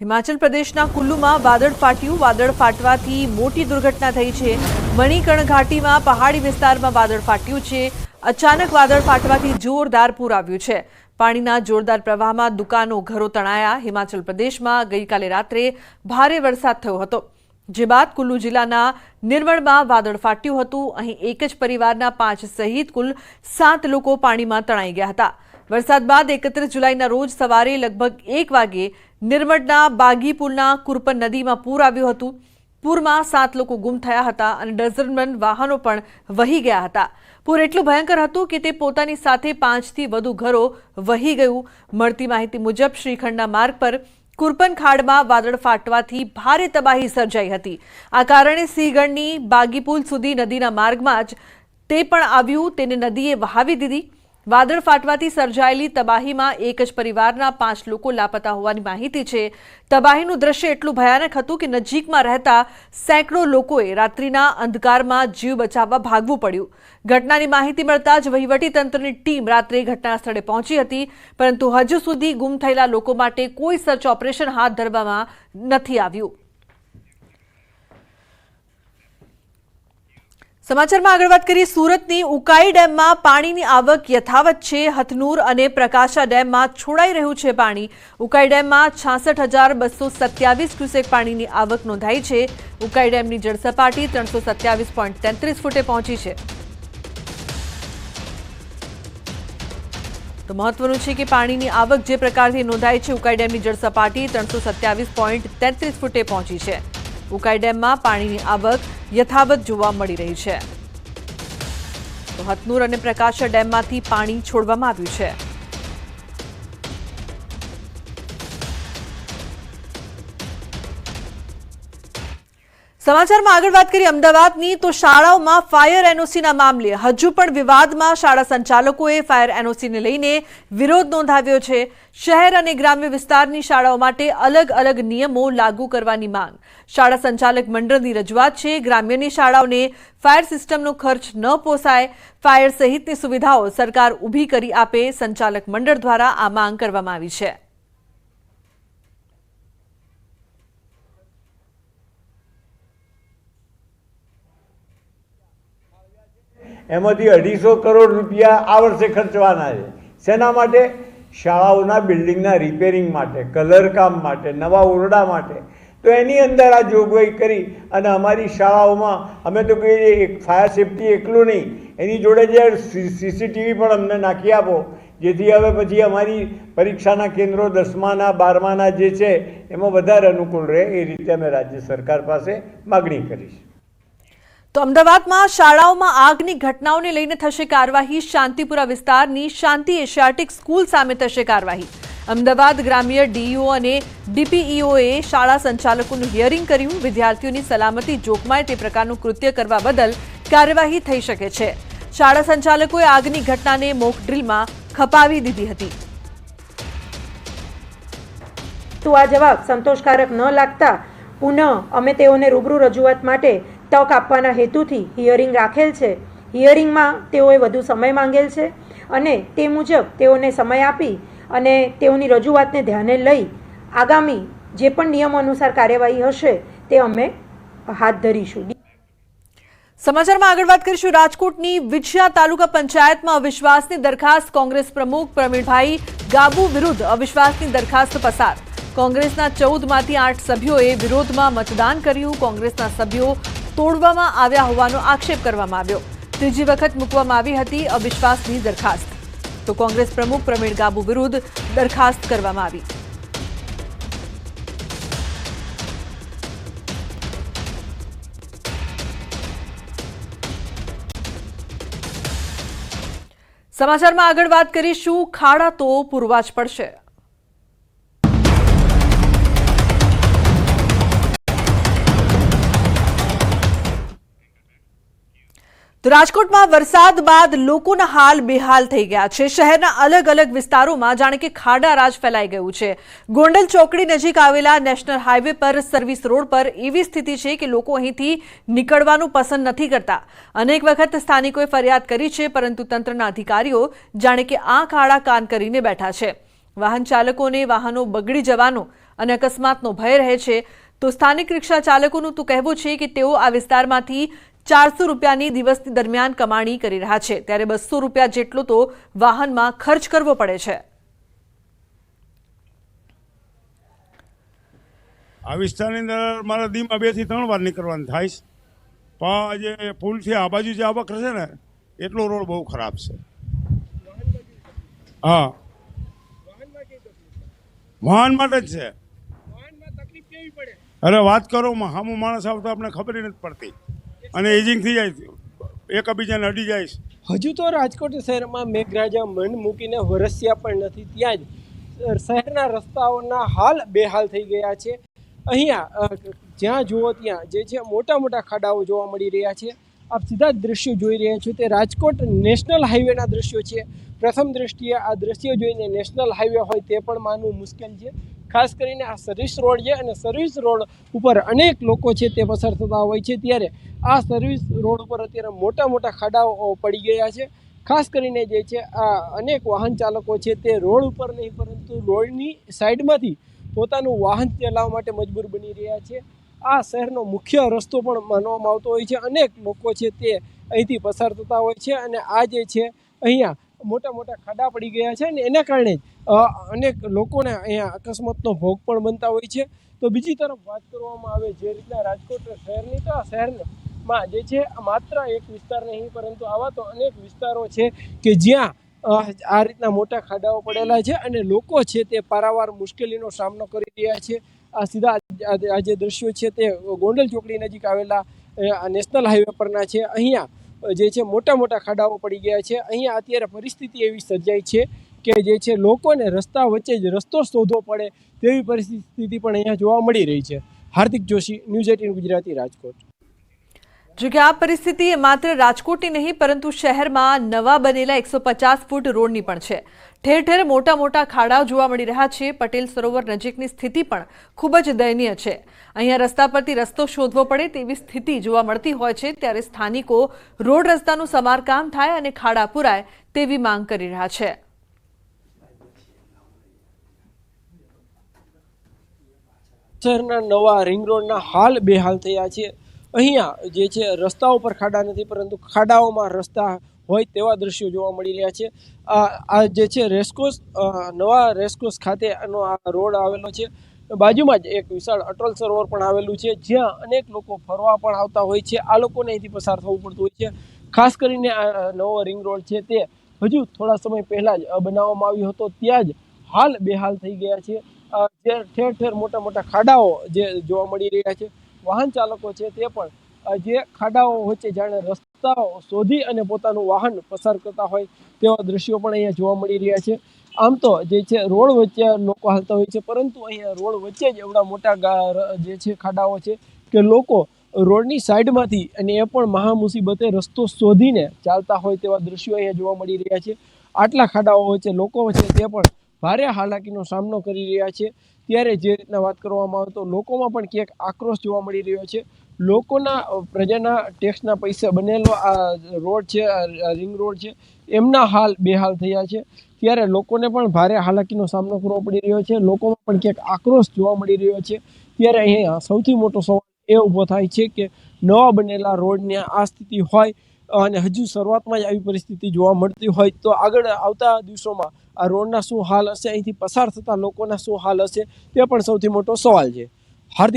હિમાચલ પ્રદેશના કુલ્લુમાં વાદળ ફાટ્યું. વાદળ ફાટવાથી મોટી દુર્ઘટના થઈ છે. મણિકર્ણ ઘાટીમાં પહાડી વિસ્તારમાં વાદળ ફાટ્યું છે. અચાનક વાદળ ફાટવાથી જોરદાર પૂર આવ્યું છે. પાણીના જોરદાર પ્રવાહમાં દુકાનો, ઘરો તણાયા. હિમાચલ પ્રદેશમાં ગઈકાલે રાત્રે ભારે વરસાદ થયો હતો, જે બાદ કુલ્લુ જિલ્લાના નિર્મળમાં વાદળ ફાટ્યું હતું. અહીં એક જ પરિવારના 5 સહિત કુલ 7 લોકો પાણીમાં તણાઈ ગયા હતા. વરસાદ બાદ 31 જુલાઈના રોજ સવારે લગભગ 1 વાગે નિર્મળના બાગીપુલના કુરપન નદીમાં પૂર આવ્યું હતું. પૂરમાં 7 લોકો ગુમ થયા હતા અને ડઝનબંધ વાહનો પણ વહી ગયા હતા. પૂર એટલું ભયંકર હતું કે તે પોતાની સાથે 5થી વધુ ઘરો વહી ગયું. મળતી માહિતી મુજબ શ્રીખંડના માર્ગ પર કુરપન ખાડમાં વાદળ ફાટવાથી ભારે તબાહી સર્જાઈ હતી. આ કારણે સિંહગઢની બાગીપુલ સુધી નદીના માર્ગમાં જ તે પણ આવ્યું, તેને નદીએ વહાવી દીધી. વાદળ ફાટવાથી સર્જાયેલી તબાહીમાં એક જ પરિવારના 5 લોકો લાપતા હોવાની માહિતી છે. તબાહીનું દ્રશ્ય એટલું ભયાનક હતું કે નજીકમાં રહેતા સેંકડો લોકોએ રાત્રિના અંધકારમાં જીવ બચાવવા ભાગવું પડ્યું. ઘટનાની માહિતી મળતા જ વહીવટીતંત્રની ટીમ રાત્રે ઘટના સ્થળે પહોંચી હતી, પરંતુ હજુ સુધી ગુમ થયેલા લોકો માટે કોઈ સર્ચ ઓપરેશન હાથ ધરવામાં નથી આવ્યું. સમાચારમાં આગળ વાત કરીએ. સુરતની ઉકાઈ ડેમમાં પાણીની આવક યથાવત છે. હથનૂર અને પ્રકાશા ડેમમાં છોડાઈ રહ્યું છે પાણી. ઉકાઈ ડેમમાં 66,227 ક્યુસેક પાણીની આવક નોંધાઈ છે. ઉકાઈ ડેમની જળસપાટી 327.33 ફૂટે પહોંચી છે. તો મહત્વનું છે કે પાણીની આવક જે પ્રકારથી નોંધાઈ છે, ઉકાઈ ડેમની જળસપાટી 327.33 ફૂટે પહોંચી છે. ઉકાઈ ડેમમાં પાણીની આવક યથાવત જોવા મળી રહી છે. તો હથનૂર અને પ્રકાશા ડેમમાંથી પાણી છોડવામાં આવ્યું છે. સમાચારમાં આગળ વાત કરીએ અમદાવાદની. તો શાળાઓમાં ફાયર એનઓસીના મામલે હજુ પણ વિવાદમાં શાળા સંચાલકોએ ફાયર એનઓસીને લઈને વિરોધ નોંધાવ્યો છે. શહેર અને ગ્રામ્ય વિસ્તારની શાળાઓ માટે અલગ અલગ નિયમો લાગુ કરવાની માંગ શાળા સંચાલક મંડળની રજૂઆત છે. ગ્રામ્યની શાળાઓને ફાયર સિસ્ટમનો ખર્ચ ન પોસાય, ફાયર સહિતની સુવિધાઓ સરકાર ઊભી કરી આપે. સંચાલક મંડળ દ્વારા આ માંગ કરવામાં આવી છે. એમાંથી 250 કરોડ રૂપિયા આ વર્ષે ખર્ચવાના છે. શેના માટે? શાળાઓના બિલ્ડિંગના રિપેરિંગ માટે, કલરકામ માટે, નવા ઓરડા માટે. તો એની અંદર આ જોગવાઈ કરી અને અમારી શાળાઓમાં અમે તો કહીએ એક ફાયર સેફટી એકલું નહીં, એની જોડે જે સીસીટીવી પણ અમને નાખી આપો, જેથી હવે પછી અમારી પરીક્ષાના કેન્દ્રો 10માના 12માના જે છે એમાં વધારે અનુકૂળ રહે. એ રીતે અમે રાજ્ય સરકાર પાસે માગણી કરીશું. તો અમદાવાદમાં શાળાઓમાં આગની ઘટનાઓને લઈને થશે કાર્યવાહી. શાંતિપુરા વિસ્તારની શાંતિ એશિયાટિક સ્કૂલ સામે થશે કાર્યવાહી. અમદાવાદ ગ્રામ્ય ડીઈઓ અને ડીપીઈઓએ શાળા સંચાલકોનું હિયરિંગ કર્યું. વિદ્યાર્થીઓની સલામતી જોખમાય તે પ્રકારનું કૃત્ય કરવા બદલ કાર્યવાહી થઈ શકે છે. શાળા સંચાલકોએ આગની ઘટનાને મોક ડ્રીલમાં ખપાવી દીધી હતી. તો આ જવાબ સંતોષકારક ન લાગતા પુનઃ અમે તેઓને રૂબરૂ રજૂઆત માટે તક આપવાના હેતુથી હિયરિંગ રાખેલ છે. હિયરિંગમાં તેઓએ વધુ સમય માંગેલ છે અને તે મુજબ તેઓને સમય આપી અને તેઓની રજૂઆતને ધ્યાને લઈ આગામી જે પણ નિયમો અનુસાર કાર્યવાહી હશે તે અમે હાથ ધરીશું. સમાચારમાં આગળ વાત કરીશું. રાજકોટની વિછિયા તાલુકા પંચાયતમાં અવિશ્વાસની દરખાસ્ત. કોંગ્રેસ પ્રમુખ પ્રવીણભાઈ ગાબુ વિરુદ્ધ અવિશ્વાસની દરખાસ્ત પસાર. કોંગ્રેસના 14માંથી 8 સભ્યોએ વિરોધમાં મતદાન કર્યું. કોંગ્રેસના સભ્યો તોડવામાં આવ્યા હોવાનો આક્ષેપ કરવામાં આવ્યો. ત્રીજી વખત મૂકવામાં આવી હતી અવિશ્વાસની દરખાસ્ત. તો કોંગ્રેસ પ્રમુખ પ્રવીણ ગાબુ વિરુદ્ધ દરખાસ્ત કરવામાં આવી. સમાચારમાં આગળ વાત કરીશું. ખાડા તો પૂરવા જ પડશે. તો રાજકોટમાં વરસાદ બાદ લોકોના હાલ બેહાલ થઈ ગયા છે. શહેરના અલગ અલગ વિસ્તારોમાં જાણે કે ખાડા રાજ ફેલાઈ ગયું છે. ગોંડલ ચોકડી નજીક આવેલા નેશનલ હાઈવે પર સર્વિસ રોડ પર એવી સ્થિતિ છે કે લોકો અહીંથી નીકળવાનું પસંદ નથી કરતા. અનેક વખત સ્થાનિકોએ ફરિયાદ કરી છે, પરંતુ તંત્રના અધિકારીઓ જાણે કે આંખ આડા કાન કરીને બેઠા છે. વાહન ચાલકોને વાહનો બગડી જવાનો અને અકસ્માતનો ભય રહે છે. તો સ્થાનિક રિક્ષા ચાલકોનું તો કહેવું છે કે તેઓ આ વિસ્તારમાંથી 400 રૂપિયાની દિવસની દરમિયાન કમાણી કરી રહ્યા છે, ત્યારે 200 રૂપિયા જેટલો તો વાહનમાં ખર્ચ કરવો પડે છે. આ વિસ્તારની અંદર મારા દીમાં 2 થી 3 વાર નીકળવાનું થાય છે, પણ જે પુલથી આ બાજુ જે આવક છે ને એટલો રોડ બહુ ખરાબ છે. હા, વાહન માટે જ છે. અરે વાત કરો, હામું માણસ આવતો આપણે ખબર નથી પડતી અને એજિંગ થઈ જાય, એકબીજાને અડી જાય. હજુ તો રાજકોટ શહેરમાં મેઘરાજા મન મૂકીને વરસ્યા પણ નથી, ત્યાં જ શહેરના રસ્તાઓના હાલ બેહાલ થઈ ગયા છે. અહીંયા જ્યાં જુઓ ત્યાં જે છે મોટા મોટા ખાડાઓ જોવા મળી રહ્યા છે. આપ સીધા જ દ્રશ્યો જોઈ રહ્યા છો તે રાજકોટ નેશનલ હાઈવેના દ્રશ્યો છે. પ્રથમ દ્રષ્ટિએ આ દ્રશ્યો જોઈને નેશનલ હાઈવે હોય તે પણ માનવું મુશ્કેલ છે. ખાસ કરીને આ સર્વિસ રોડ છે અને સર્વિસ રોડ ઉપર અનેક લોકો છે તે પસાર થતા હોય છે, ત્યારે આ સર્વિસ રોડ ઉપર અત્યારે મોટા મોટા ખાડાઓ પડી ગયા છે. ખાસ કરીને જે છે આ અનેક વાહન ચાલકો છે તે રોડ ઉપર નહીં પરંતુ રોડની સાઈડમાંથી પોતાનું વાહન ચલાવવા માટે મજબૂર બની રહ્યા છે. આ શહેરનો મુખ્ય રસ્તો પણ માનવામાં આવતો હોય છે. અનેક લોકો છે તે અહીંથી પસાર થતા હોય છે અને આ જે છે અહીંયા મોટા મોટા ખાડા પડી ગયા છે અને એના કારણે અનેક લોકોને અહીંયા અકસ્માતનો ભોગ પણ બનતા હોય છે. તો બીજી તરફ વાત કરવામાં આવે જે રીતના રાજકોટ શહેરની, તો આ શહેરમાં જે છે માત્ર એક વિસ્તાર નહીં પરંતુ આવા તો અનેક વિસ્તારો છે કે જ્યાં આ રીતના મોટા ખાડાઓ પડેલા છે અને લોકો છે તે પારાવાર મુશ્કેલીનો સામનો કરી રહ્યા છે. આ સીધા આ જે દ્રશ્યો છે તે ગોંડલ ચોકડી નજીક આવેલા નેશનલ હાઈવે પરના છે. અહીંયા જે છે મોટા મોટા ખાડાઓ પડી ગયા છે. અહીંયા અત્યારે પરિસ્થિતિ એવી સર્જાઈ છે કે જે છે લોકોને રસ્તા વચ્ચે જ રસ્તો શોધવો પડે તેવી પરિસ્થિતિ પણ અહીંયા જોવા મળી રહી છે. હાર્દિક જોશી, ન્યૂઝ 18 ગુજરાતી, રાજકોટ. જો કે આ પરિસ્થિતિ માત્ર રાજકોટની નહીં પરંતુ શહેરમાં નવા બનેલા 150 ફૂટ રોડની પણ છે. ઠેર ઠેર મોટા મોટા ખાડાઓ જોવા મળી રહ્યા છે. પટેલ સરોવર નજીકની સ્થિતિ પણ ખૂબ જ દયનીય છે. અહીંયા રસ્તા પરથી રસ્તો શોધવો પડે તેવી સ્થિતિ જોવા મળતી હોય છે, ત્યારે સ્થાનિકો રોડ રસ્તાનું સમારકામ થાય અને ખાડા પુરાય તેવી માંગ કરી રહ્યા છે. શહેરના નવા રિંગ રોડના હાલ બેહાલ થયા છે. અહીંયા જે છે રસ્તાઓ પર ખાડા નથી પરંતુ ખાડાઓમાં રસ્તા હોય તેવા દ્રશ્યો જોવા મળી રહ્યા છે. આ જે છે રેસકોર્સ, નવા રેસકોર્સ ખાતે આનો આ રોડ આવેલો છે. બાજુમાં જ એક વિશાળ અટલ સરોવર પણ આવેલું છે જ્યાં અનેક લોકો ફરવા પણ આવતા હોય છે. આ લોકોને અહીંથી પસાર થવું પડતું હોય છે. ખાસ કરીને આ નવો રિંગ રોડ છે તે હજુ થોડા સમય પહેલાં જ બનાવવામાં આવ્યો હતો, ત્યાં જ હાલ બેહાલ થઈ ગયા છે. ઠેર ઠેર મોટા મોટા ખાડાઓ જે જોવા મળી રહ્યા છે. વાહન ચાલકો છે તે પણ જે ખાડાઓ વચ્ચે જાણે રસ્તાઓ શોધી અને પોતાનું વાહન પસાર કરતા હોય તેવા દ્રશ્યો પણ અહીંયા જોવા મળી રહ્યા છે. આમ તો જે છે રોડ વચ્ચે લોકો હાલતા હોય છે પરંતુ અહીંયા રોડ વચ્ચે જ એવડા મોટા જે છે ખાડાઓ છે કે લોકો રોડની સાઈડમાંથી અને એ પણ મહા મુસીબતે રસ્તો શોધીને ચાલતા હોય તેવા દ્રશ્યો અહીંયા જોવા મળી રહ્યા છે. આટલા ખાડાઓ વચ્ચે લોકો છે તે પણ ભારે હાલાકીનો સામનો કરી રહ્યા છે. ત્યારે જે રીતના વાત કરવામાં આવે તો લોકોમાં પણ ક્યાંક આક્રોશ જોવા મળી રહ્યો છે. લોકોના પ્રજાના ટેક્સના પૈસા બનેલો આ રોડ છે, રિંગ રોડ છે, એમના હાલ બેહાલ થયા છે. ત્યારે લોકોને પણ ભારે હાલાકીનો સામનો કરવો પડી રહ્યો છે. લોકોમાં પણ ક્યાંક આક્રોશ જોવા મળી રહ્યો છે. ત્યારે અહીંયા સૌથી મોટો સવાલ એ ઊભો થાય છે કે નવા બનેલા રોડની આ સ્થિતિ હોય અને હજુ શરૂઆતમાં જ આવી પરિસ્થિતિ જોવા મળતી હોય તો આગળ આવતા દિવસોમાં આ રોડના શું હાલ હશે, અહીંથી પસાર થતા લોકોના શું હાલ હશે તે પણ સૌથી મોટો સવાલ છે. હાર્દિક